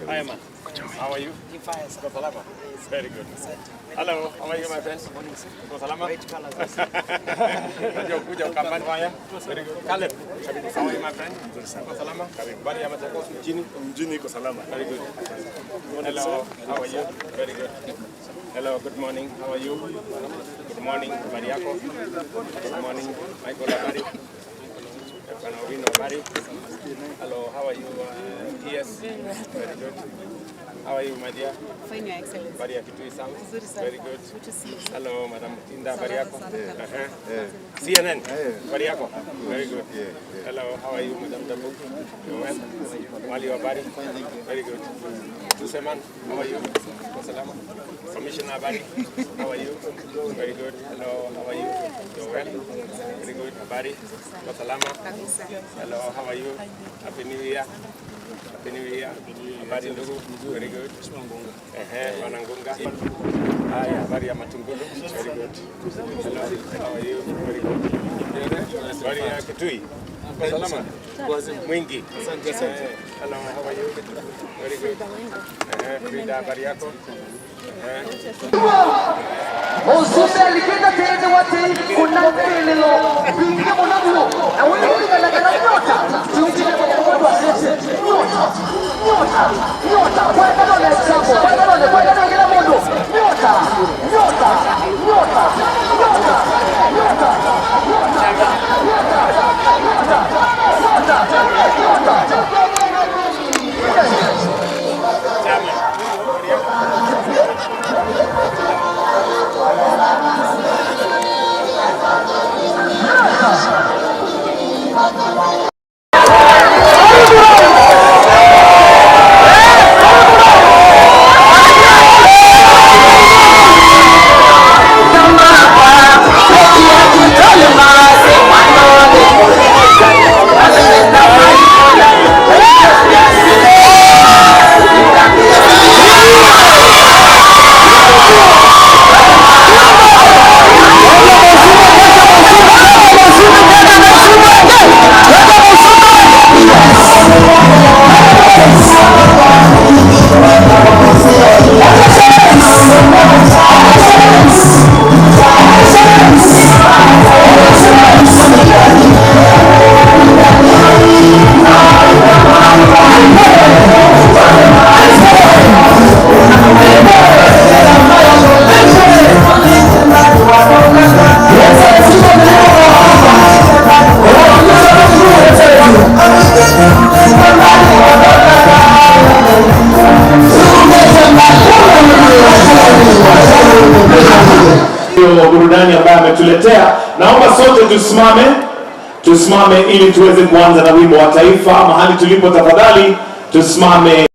Hi, man. How are you? Fine, sir. Salama. Very good. Hello, how are you, my friends? Salama. Great colors. Kuja kampani haya. Very good. Caleb, how are you, my friend? Salama. Bari ya Machakos mjini iko salama. Very good. Hello, how are you? Very good. Hello, good morning. How are you? Good morning, Mariako. Good morning, Michael Abari. Hello, how are you? Yes, very good. How are you, my dear? Fine, Your Excellency. Baria Kitui Sam. Very good. Good to see you. Hello, Madam Tinda Bariako. CNN. Bariako. Very good. Hello, how are you, Madam Dabu? Well. Wali Wabari. Very good. Suseman, how are you? Salama. Commissioner Bari, how are you? Very good. Hello, how are you? You're well? Very good. Bari, Salama. Hello, how are you? Happy New Year. Happy New Year. Habari ndugu. Very good. Wanangunga. Haya, habari ya Matungulu. Very good. Hello, how are you? Very good. Habari ya Kitui. Salama. Mwingi. Asante sana. Hello, how are you? Very good. Frida, habari yako? Usubeli kita tende wati kunandelelo bingi monabu na wewe kuna kana nyota tunjile kwa watu wa sisi nyota kwa ndio na example kwa ndio kila mtu burudani ambayo ametuletea. Naomba sote tusimame ili tuweze kuanza na wimbo wa taifa. Mahali tulipo tafadhali tusimame.